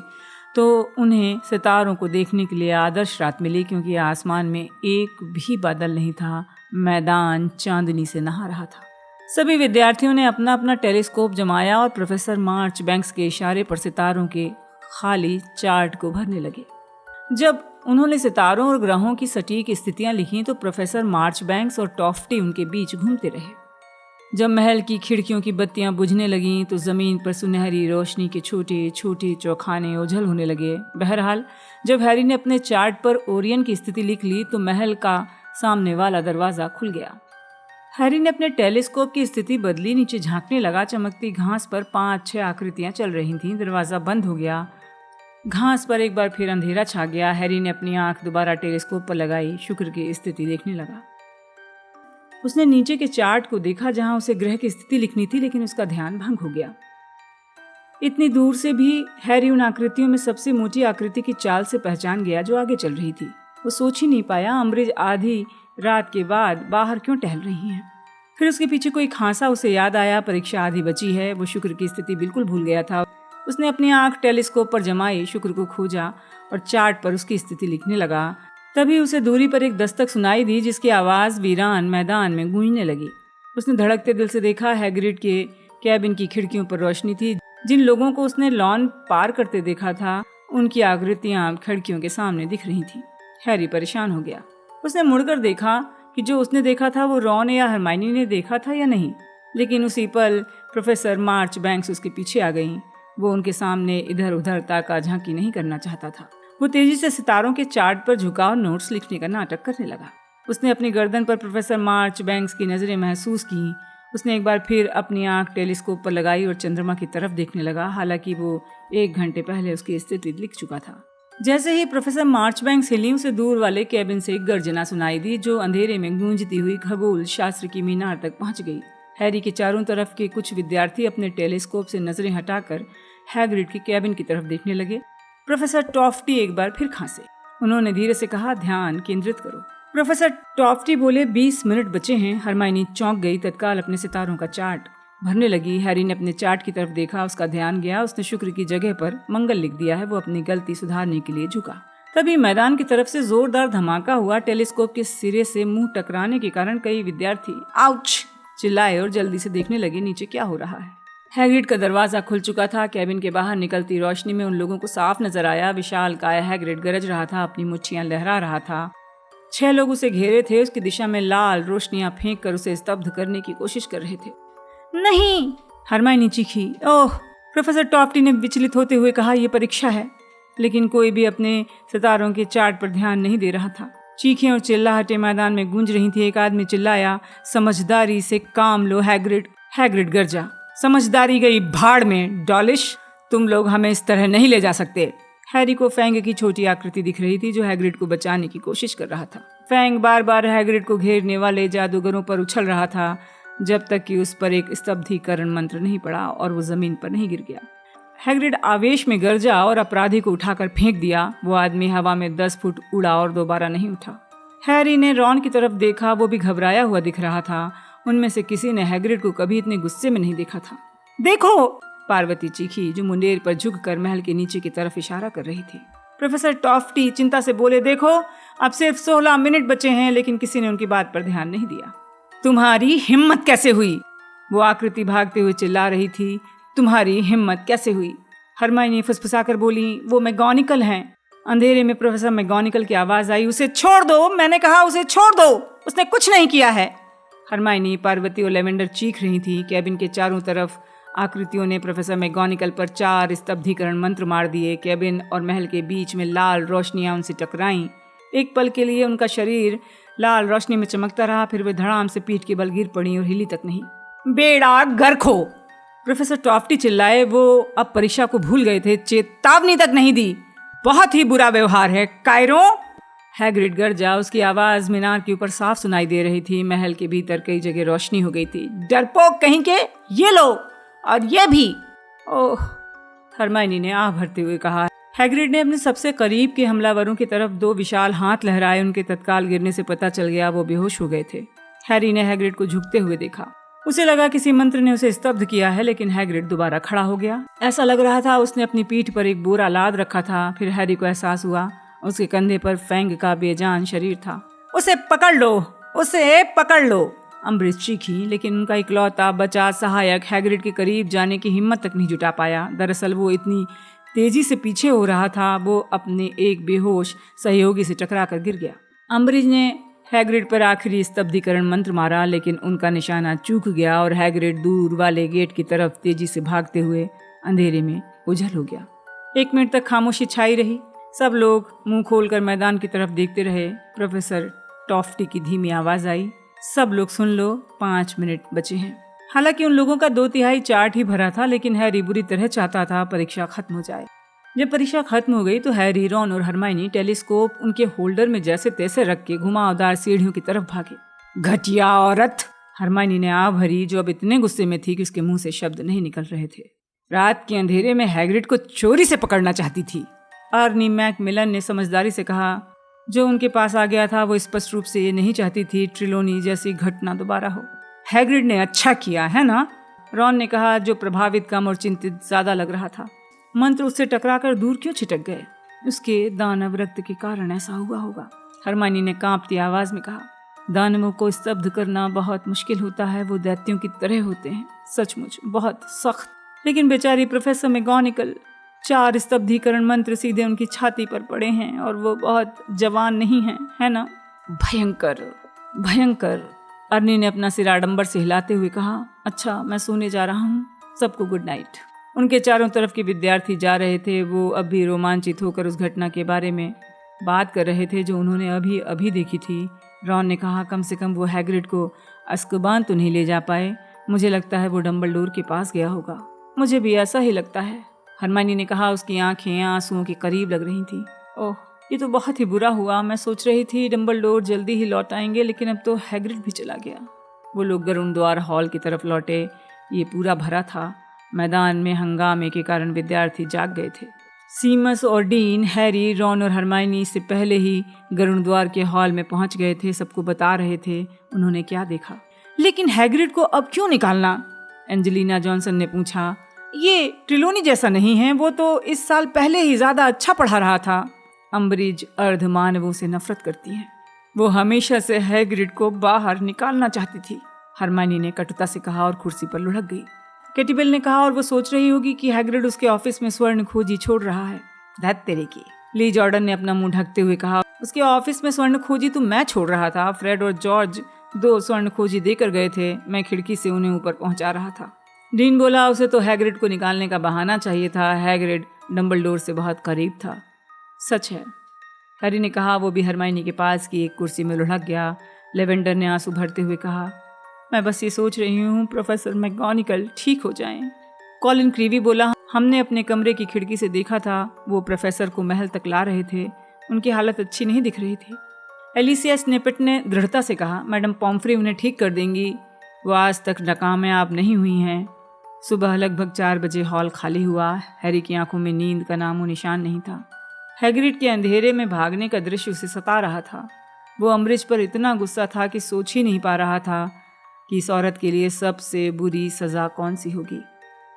तो उन्हें सितारों को देखने के लिए आदर्श रात मिली, क्योंकि आसमान में एक भी बादल नहीं था। मैदान चांदनी से नहा रहा था। सभी विद्यार्थियों ने अपना अपना टेलीस्कोप जमाया और प्रोफेसर मार्चबैंक्स के इशारे पर सितारों के खाली चार्ट को भरने लगे। जब उन्होंने सितारों और ग्रहों की सटीक स्थितियां लिखी तो प्रोफेसर मार्चबैंक्स और टॉफ्टी उनके बीच घूमते रहे। जब महल की खिड़कियों की बत्तियां बुझने लगीं तो जमीन पर सुनहरी रोशनी के छोटे छोटे चौखाने ओझल होने लगे। बहरहाल, जब हैरी ने अपने चार्ट पर ओरियन की स्थिति लिख ली तो महल का सामने वाला दरवाजा खुल गया। हैरी ने अपने टेलीस्कोप की स्थिति बदली। नीचे झांकने लगा। चमकती घास पर 5-6 आकृतियां चल रही थीं। दरवाजा बंद हो गया। घास पर एक बार फिर अंधेरा छा गया। हैरी ने अपनी आंख दोबारा टेलीस्कोप पर लगाई। शुक्र की स्थिति देखने लगा। उसने नीचे के चार्ट को देखा जहां उसे ग्रह की स्थिति लिखनी थी, लेकिन उसका ध्यान भंग हो गया। इतनी दूर से भी हैरी उन आकृतियों में सबसे मोटी आकृति की चाल से पहचान गया जो आगे चल रही थी। वो सोच ही नहीं पाया अम्बरीज आधी रात के बाद बाहर क्यों टहल रही हैं। फिर उसके पीछे कोई खांसा। उसे याद आया परीक्षा आधी बची है। वो शुक्र की स्थिति बिल्कुल भूल गया था। उसने अपनी आंख टेलीस्कोप पर जमाई, शुक्र को खोजा और चार्ट पर उसकी स्थिति लिखने लगा। तभी उसे दूरी पर एक दस्तक सुनाई दी जिसकी आवाज वीरान मैदान में गूंजने लगी। उसने धड़कते दिल से देखा। हैग्रिड के कैबिन की खिड़कियों पर रोशनी थी। जिन लोगों को उसने लॉन पार करते देखा था उनकी आकृतियां खिड़कियों के सामने दिख रही थी। हैरी परेशान हो गया। उसने मुड़कर देखा कि जो उसने देखा था वो रॉन या हरमाइनी ने देखा था या नहीं, लेकिन उसी पल प्रोफेसर मार्चबैंक्स उसके पीछे आ गईं। वो उनके सामने इधर उधर ताका झांकी नहीं करना चाहता था। वो तेजी से सितारों के चार्ट पर झुका और नोट्स लिखने का नाटक करने लगा। उसने अपनी गर्दन पर प्रोफेसर मार्चबैंक्स की नजरें महसूस की। उसने एक बार फिर अपनी आंख टेलीस्कोप पर लगाई और चंद्रमा की तरफ देखने लगा। हालांकि वो 1 घंटे पहले उसकी स्थिति लिख चुका था। जैसे ही प्रोफेसर मार्चबैंक्स हिली, उसे दूर वाले कैबिन से एक गर्जना सुनाई दी जो अंधेरे में गूंजती हुई खगोल शास्त्र की मीनार तक पहुंच गई। हैरी के चारों तरफ के कुछ विद्यार्थी अपने टेलीस्कोप से नजरें हटाकर हैग्रिड के कैबिन की तरफ देखने लगे। प्रोफेसर टॉफ्टी एक बार फिर खांसे। उन्होंने धीरे से कहा, ध्यान केंद्रित करो। प्रोफेसर टॉफ्टी बोले, 20 मिनट बचे हैं। हरमाइनी चौंक गई। तत्काल अपने सितारों का चार्ट भरने लगी। हैरी ने अपने चार्ट की तरफ देखा। उसका ध्यान गया। उसने शुक्र की जगह पर मंगल लिख दिया है। वो अपनी गलती सुधारने के लिए झुका। तभी मैदान की तरफ से जोरदार धमाका हुआ। टेलीस्कोप के सिरे से मुंह टकराने के कारण कई विद्यार्थी आउच चिल्लाए और जल्दी से देखने लगे नीचे क्या हो रहा है। हैग्रिड का दरवाजा खुल चुका था। कैबिन के बाहर निकलती रोशनी में उन लोगों को साफ नजर आया। विशालकाय हैग्रिड गरज रहा था, अपनी मुट्ठियां लहरा रहा था। 6 लोग उसे घेरे थे। उसकी दिशा में लाल रोशनियां फेंक कर उसे स्तब्ध करने की कोशिश कर रहे थे। नहीं, हरमाइनी चीखी। ओह! प्रोफेसर टॉफ्टी ने विचलित होते हुए कहा, यह परीक्षा है। लेकिन कोई भी अपने सितारों के चार्ट पर ध्यान नहीं दे रहा था। चीखें और चिल्लाहटें मैदान में गूंज रही थी। एक आदमी चिल्लाया, समझदारी से काम लो हैग्रिड। हैग्रिड गरजा, समझदारी गई भाड़ में। डॉलिश, तुम लोग हमें इस तरह नहीं ले जा सकते। हैरी को फैंग की छोटी आकृति दिख रही थी जो हैग्रिड को बचाने की कोशिश कर रहा था। फैंग बार बार हैग्रिड को घेरने वाले जादूगरों पर उछल रहा था जब तक कि उस पर एक स्तब्धीकरण मंत्र नहीं पड़ा और वो जमीन पर नहीं गिर गया। हैग्रिड आवेश में गरजा और अपराधी को उठाकर फेंक दिया। वो आदमी हवा में 10 फुट उड़ा और दोबारा नहीं उठा। हैरी ने रॉन की तरफ देखा। वो भी घबराया हुआ दिख रहा था। उनमें से किसी ने हैग्रिड को कभी इतने गुस्से में नहीं देखा था। देखो, पार्वती चीखी, जो मुंडेर पर झुककर महल के नीचे की तरफ इशारा कर रही थी। प्रोफेसर टॉफ्टी चिंता से बोले, देखो, अब सिर्फ 16 मिनट बचे हैं। लेकिन किसी ने उनकी बात पर ध्यान नहीं दिया। तुम्हारी हिम्मत कैसे हुई? वो आकृति भागते हुए चिल्ला रही थी। तुम्हारी हिम्मत कैसे हुई? हरमाइनी फुसफुसाकर बोली, वो मैगोनिकल हैं। अंधेरे में प्रोफेसर मैगोनिकल की आवाज आई, उसे छोड़ दो, मैंने कहा उसे छोड़ दो, उसने कुछ नहीं किया है। हरमाइनी, पार्वती और लेवेंडर चीख रही थी। कैबिन के चारों तरफ आकृतियों ने प्रोफेसर मैगोनिकल पर 4 स्तब्धीकरण मंत्र मार दिए। केबिन और महल के बीच में लाल रोशनियां उनसे टकराईं। एक पल के लिए उनका शरीर लाल रोशनी में चमकता रहा, फिर वे धड़ाम से पीठ के बल गिर पड़ी और हिली तक नहीं। बेड़ा गर्खो! प्रोफेसर टॉफ्टी चिल्लाए। वो अब परीक्षा को भूल गए थे। चेतावनी तक नहीं दी। बहुत ही बुरा व्यवहार है, कायरो! हैग्रिड गरजा। उसकी आवाज मीनार के ऊपर साफ सुनाई दे रही थी। महल के भीतर कई जगह रोशनी हो गई थी। डरपोक कहीं के! ये लो, और ये भी! ओह! हरमाइनी ने आह भरते हुए कहा। हैग्रिड ने अपने सबसे करीब के हमलावरों की तरफ 2 विशाल हाथ लहराए। उनके तत्काल गिरने से पता चल गया वो बेहोश हो गए थे। हैरी ने हैग्रिड को झुकते हुए देखा। उसे लगा किसी मंत्र ने उसे स्तब्ध किया है, लेकिन हैग्रिड दोबारा खड़ा हो गया। ऐसा लग रहा था उसने अपनी पीठ पर एक बोरा लाद रखा था। फिर हैरी को एहसास हुआ उसके कंधे पर फैंग का बेजान शरीर था। उसे पकड़ लो, उसे पकड़ लो! अम्बरीश चीखी, लेकिन उनका इकलौता बचा सहायक हैग्रिड के करीब जाने की हिम्मत तक नहीं जुटा पाया। दरअसल वो इतनी तेजी से पीछे हो रहा था, वो अपने एक बेहोश सहयोगी से टकरा कर गिर गया। अम्बरीश ने हैग्रिड पर आखिरी स्तब्धीकरण मंत्र मारा, लेकिन उनका निशाना चूक गया और हैग्रिड दूर वाले गेट की तरफ तेजी से भागते हुए अंधेरे में ओझल हो गया। 1 मिनट तक खामोशी छाई रही। सब लोग मुंह खोलकर मैदान की तरफ देखते रहे। प्रोफेसर टॉफ्टी की धीमी आवाज आई, सब लोग सुन लो, 5 मिनट बचे हैं। हालांकि उन लोगों का 2/3 चार्ट ही भरा था, लेकिन हैरी बुरी तरह चाहता था परीक्षा खत्म हो जाए। जब परीक्षा खत्म हो गई तो हैरी, रॉन और हरमाइनी टेलीस्कोप उनके होल्डर में जैसे तैसे रख के घुमावदार सीढ़ियों की तरफ भागे। घटिया औरत! हरमाइनी ने आह भरी, जो अब इतने गुस्से में थी कि उसके मुंह से शब्द नहीं निकल रहे थे। रात के अंधेरे में हैग्रिड को चोरी से पकड़ना चाहती थी। अर्नी मैकमिलन ने समझदारी से कहा। जो उनके पास आ गया था वो स्पष्ट रूप से ये नहीं चाहती थी ट्रिलोनी जैसी घटना दोबारा हो। हैग्रिड ने अच्छा किया है ना? रॉन ने कहा, जो प्रभावित, कम और चिंतित ज्यादा लग रहा था। मंत्र उससे टकराकर दूर क्यों छिटक गए? उसके दानव रक्त के कारण ऐसा हुआ होगा। हरमाइनी ने कांपती आवाज में कहा, दानवों को स्तब्ध करना बहुत मुश्किल होता है। वो दैत्यों की तरह होते हैं, सचमुच बहुत सख्त। लेकिन बेचारी प्रोफेसर मैगोनिकल, 4 स्तब्धीकरण मंत्र सीधे उनकी छाती पर पड़े हैं और वो बहुत जवान नहीं है, है ना? भयंकर, भयंकर! अर्नी ने अपना सिर आडंबर से हिलाते हुए कहा, अच्छा, मैं सोने जा रहा हूँ, सबको गुड नाइट। उनके चारों तरफ के विद्यार्थी जा रहे थे। वो अब भी रोमांचित होकर उस घटना के बारे में बात कर रहे थे जो उन्होंने अभी अभी देखी थी। रॉन ने कहा, कम से कम वो हैग्रिड को अज़्काबान तो नहीं ले जा पाए। मुझे लगता है वो डंबलडोर के पास गया होगा। मुझे भी ऐसा ही लगता है। हरमाइनी ने कहा। उसकी आंखें आंसुओं के करीब लग रही थी। ओह, ये तो बहुत ही बुरा हुआ। मैं सोच रही थी डंबलडोर जल्दी ही लौट आएंगे, लेकिन अब तो हैग्रिड भी चला गया। वो लोग गरुड़ द्वार हॉल की तरफ लौटे। ये पूरा भरा था। मैदान में हंगामे के कारण विद्यार्थी जाग गए थे। सीमस और डीन, हैरी, रॉन और हरमाइनी से पहले ही गरुड़ द्वार के हॉल में पहुंच गए थे। सबको बता रहे थे उन्होंने क्या देखा। लेकिन हैग्रिड को अब क्यों निकालना? एंजेलिना जॉनसन ने पूछा। ये ट्रिलोनी जैसा नहीं है, वो तो इस साल पहले ही ज्यादा अच्छा पढ़ा रहा था। अम्बरीज अर्धमानवों से नफरत करती है। वो हमेशा से हैग्रिड को बाहर निकालना चाहती थी, हरमाइनी ने कटुता से कहा और कुर्सी पर लुढ़क गई। केटीबेल ने कहा, और वो सोच रही होगी कि हैग्रिड उसके ऑफिस में स्वर्ण खोजी छोड़ रहा है। धत तेरे की। ली जॉर्डन ने अपना मुंह ढकते हुए कहा, उसके ऑफिस में स्वर्ण खोजी तो मैं छोड़ रहा था। फ्रेड और जॉर्ज 2 स्वर्ण खोजी देकर गए थे। मैं खिड़की से उन्हें ऊपर पहुंचा रहा था। डीन बोला, उसे तो हैग्रिड को निकालने का बहाना चाहिए था। हैग्रिड डंबलडोर से बहुत करीब था। सच है, हैरी ने कहा। वो भी हरमाइनी के पास की एक कुर्सी में लुढ़क गया। लेवेंडर ने आंसू भरते हुए कहा, मैं बस ये सोच रही हूँ प्रोफेसर मैगोनिकल ठीक हो जाएं। कॉलिन क्रीवी बोला, हमने अपने कमरे की खिड़की से देखा था। वो प्रोफेसर को महल तक ला रहे थे। उनकी हालत अच्छी नहीं दिख रही थी। एलिसिया स्नेपेट ने दृढ़ता से कहा, मैडम पॉम्फ्री उन्हें ठीक कर देंगी। वो आज तक नाकामयाब नहीं हुई हैं। सुबह लगभग 4 बजे हॉल खाली हुआ। हैरी की आंखों में नींद का नामो निशान नहीं था। हैग्रिड के अंधेरे में भागने का दृश्य उसे सता रहा था। वो अम्बरीज पर इतना गुस्सा था कि सोच ही नहीं पा रहा था कि इस औरत के लिए सबसे बुरी सजा कौन सी होगी।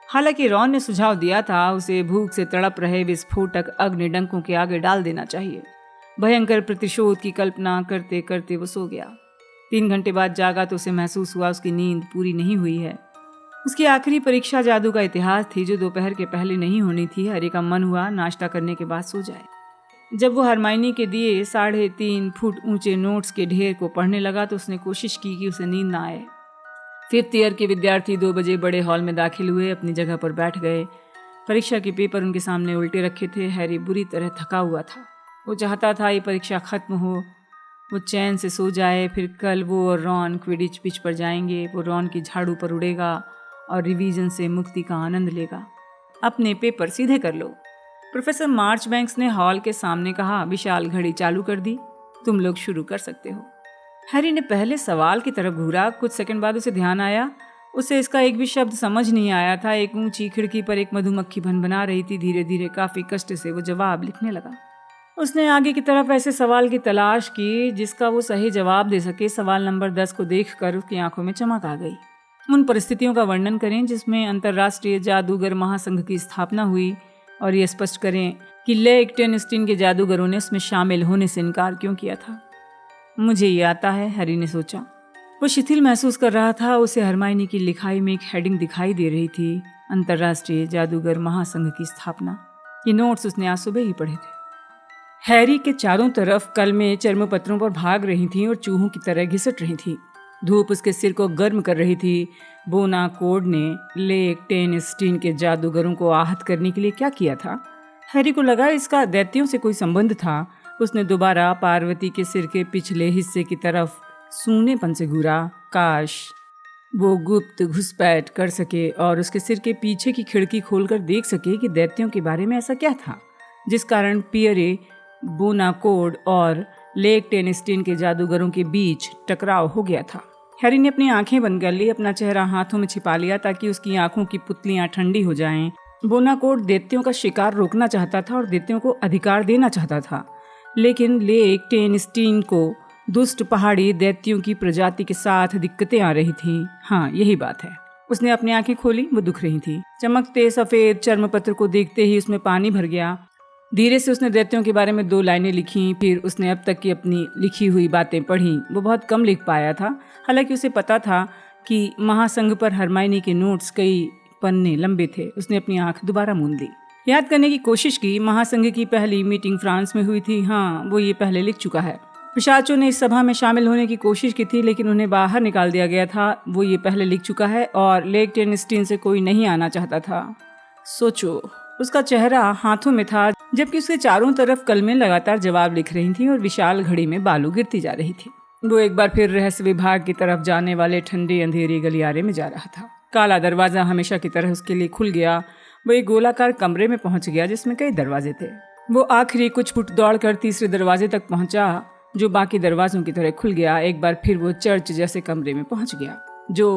हालांकि रॉन ने सुझाव दिया था उसे भूख से तड़प रहे विस्फोटक अग्निडंकों के आगे डाल देना चाहिए। भयंकर प्रतिशोध की कल्पना करते करते वो सो गया। 3 घंटे बाद जागा तो उसे महसूस हुआ उसकी नींद पूरी नहीं हुई है। उसकी आखिरी परीक्षा जादू का इतिहास थी, जो दोपहर के पहले नहीं होनी थी। हरी का मन हुआ नाश्ता करने के बाद सो जाए। जब वो हरमाइनी के दिए 3.5 फुट ऊंचे नोट्स के ढेर को पढ़ने लगा तो उसने कोशिश की कि उसे नींद ना आए। 5th ईयर के विद्यार्थी 2 बजे बड़े हॉल में दाखिल हुए, अपनी जगह पर बैठ गए। परीक्षा के पेपर उनके सामने उल्टे रखे थे। हैरी बुरी तरह थका हुआ था। वो चाहता था ये परीक्षा ख़त्म हो, वो चैन से सो जाए। फिर कल वो और रॉन क्विडिच पिच पर जाएंगे। वो रॉन की झाड़ू पर उड़ेगा और रिवीजन से मुक्ति का आनंद लेगा। अपने पेपर सीधे कर लो। प्रोफेसर मार्चबैंक्स ने हॉल के सामने कहा। विशाल घड़ी चालू कर दी। तुम लोग शुरू कर सकते हो। हैरी ने पहले सवाल की तरफ घूरा। कुछ सेकंड बाद उसे ध्यान आया। उसे इसका एक भी शब्द समझ नहीं आया था। एक ऊंची खिड़की पर एक मधुमक्खी भनभना रही थी। धीरे धीरे काफी कष्ट से वो जवाब लिखने लगा। उसने आगे की तरफ ऐसे सवाल की तलाश की जिसका वो सही जवाब दे सके। सवाल नंबर 10 को देखकर उसकी आंखों में चमक आ गई। उन परिस्थितियों का वर्णन करें जिसमें अंतर्राष्ट्रीय जादूगर महासंघ की स्थापना हुई और ये स्पष्ट करें कि लेक्टेनस्टीन के जादूगरों ने इसमें शामिल होने से इनकार क्यों किया था। मुझे ये आता है, हैरी ने सोचा। वो शिथिल महसूस कर रहा था। उसे हरमाइनी की लिखाई में एक हेडिंग दिखाई दे रही थी, अंतर्राष्ट्रीय जादूगर महासंघ की स्थापना। ये नोट्स उसने आज सुबह ही पढ़े थे। हैरी के चारों तरफ कलमें चर्मपत्रों पर भाग रही थीं और चूहों की तरह घिसट रही थी। धूप उसके सिर को गर्म कर रही थी। बोनाकोड ने लेक्टेनस्टीन के जादूगरों को आहत करने के लिए क्या किया था? हैरी को लगा इसका दैत्यों से कोई संबंध था। उसने दोबारा पार्वती के सिर के पिछले हिस्से की तरफ सूनेपन से घूरा। काश वो गुप्त घुसपैठ कर सके और उसके सिर के पीछे की खिड़की खोलकर देख सके कि दैत्यों के बारे में ऐसा क्या था जिस कारण पियरे, बोनाकोड और लेक्टेनस्टीन के जादूगरों के बीच टकराव हो गया था। हैरी ने अपनी आंखें बंद कर ली, अपना चेहरा हाथों में छिपा लिया ताकि उसकी आंखों की पुतलियां ठंडी हो जाएं। बोनाकोड दैत्यों का शिकार रोकना चाहता था और दैत्यों को अधिकार देना चाहता था, लेकिन लेक्टेनस्टीन को दुष्ट पहाड़ी दैत्यों की प्रजाति के साथ दिक्कतें आ रही थीं। हाँ, यही बात है। उसने अपनी आंखें खोली। वो दुख रही थी। चमकते सफेद चर्मपत्र को देखते ही उसमें पानी भर गया। धीरे से उसने दैत्यों के बारे में 2 लाइनें लिखी। फिर उसने अब तक की अपनी लिखी हुई बातें पढ़ी। वो बहुत कम लिख पाया था, हालांकि उसे पता था कि महासंघ पर हरमाइनी के नोट्स कई पन्ने लंबे थे। उसने अपनी आंख दोबारा मूंद ली, याद करने की कोशिश की। महासंघ की पहली मीटिंग फ्रांस में हुई थी। हाँ, वो ये पहले लिख चुका है। पिशाचों ने इस सभा में शामिल होने की कोशिश की थी, लेकिन उन्हें बाहर निकाल दिया गया था। वो ये पहले लिख चुका है और लेक्टेनस्टीन से कोई नहीं आना चाहता था। सोचो, उसका चेहरा हाथों में था जबकि उसके चारों तरफ कलमें लगातार जवाब लिख रही थीं और विशाल घड़ी में बालू गिरती जा रही थी। वो एक बार फिर रहस्य विभाग की तरफ जाने वाले ठंडे अंधेरे गलियारे में जा रहा था। काला दरवाजा हमेशा की तरह उसके लिए खुल गया। वो एक गोलाकार कमरे में पहुंच गया जिसमें कई दरवाजे थे। वो आखिरी कुछ फुट दौड़कर तीसरे दरवाजे तक पहुंचा जो बाकी दरवाजों की तरह खुल गया। एक बार फिर वो चर्च जैसे कमरे में पहुंच गया जो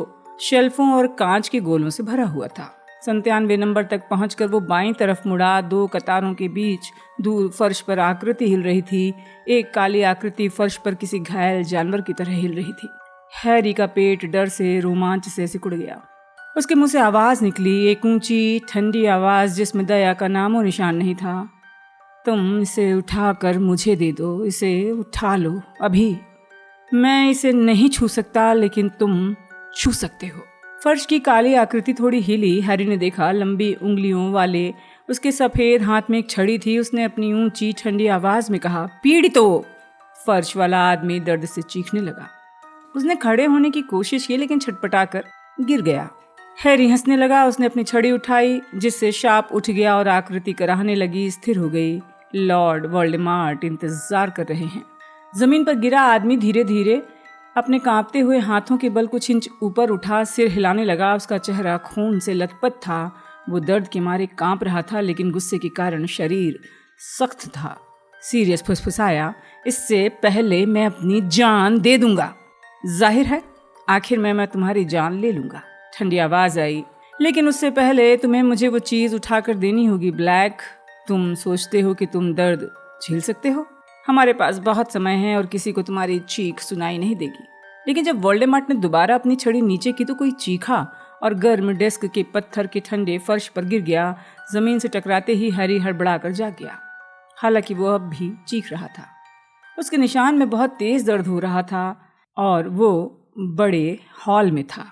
शेल्फों और कांच के गोलों से भरा हुआ था। 97 नंबर तक पहुंचकर वो बाईं तरफ मुड़ा। 2 कतारों के बीच दूर फर्श पर आकृति हिल रही थी। एक काली आकृति फर्श पर किसी घायल जानवर की तरह हिल रही थी। हैरी का पेट डर से, रोमांच से सिकुड़ गया। उसके मुंह से आवाज निकली, एक ऊंची ठंडी आवाज जिसमें दया का नामो निशान नहीं था। तुम इसे उठाकर मुझे दे दो, इसे उठा लो अभी। मैं इसे नहीं छू सकता, लेकिन तुम छू सकते हो। फर्श की काली आकृति थोड़ी हिली। हैरी ने देखा लंबी उंगलियों वाले उसके सफेद हाथ में एक छड़ी थी। उसने अपनी ऊंची ठंडी आवाज में कहा, पीड़ितो। फर्श वाला आदमी दर्द से चीखने लगा। उसने खड़े होने की कोशिश की लेकिन छटपटाकर गिर गया। हैरी हंसने लगा। उसने अपनी छड़ी उठाई जिससे शाप उठ गया और आकृति कराहने लगी, स्थिर हो गई। लॉर्ड वोल्डेमार्ट इंतजार कर रहे हैं। जमीन पर गिरा आदमी धीरे धीरे अपने कांपते हुए हाथों के बल कुछ इंच ऊपर उठा, सिर हिलाने लगा। उसका चेहरा खून से लथपथ था। वो दर्द के मारे कांप रहा था, लेकिन गुस्से के कारण शरीर सख्त था। सीरियस फुसफुसाया, इससे पहले मैं अपनी जान दे दूंगा। जाहिर है आखिर में मैं तुम्हारी जान ले लूंगा। ठंडी आवाज आई, लेकिन उससे पहले तुम्हें मुझे वो चीज उठाकर देनी होगी। ब्लैक, तुम सोचते हो कि तुम दर्द झेल सकते हो? हमारे पास बहुत समय है और किसी को तुम्हारी चीख सुनाई नहीं देगी। लेकिन जब वोल्डेमॉर्ट ने दोबारा अपनी छड़ी नीचे की तो कोई चीखा और गर्म डेस्क के पत्थर के ठंडे फर्श पर गिर गया। जमीन से टकराते ही हैरी हड़बड़ाकर जाग गया। हालांकि वो अब भी चीख रहा था। उसके निशान में बहुत तेज दर्द हो रहा था और वो बड़े हॉल में था।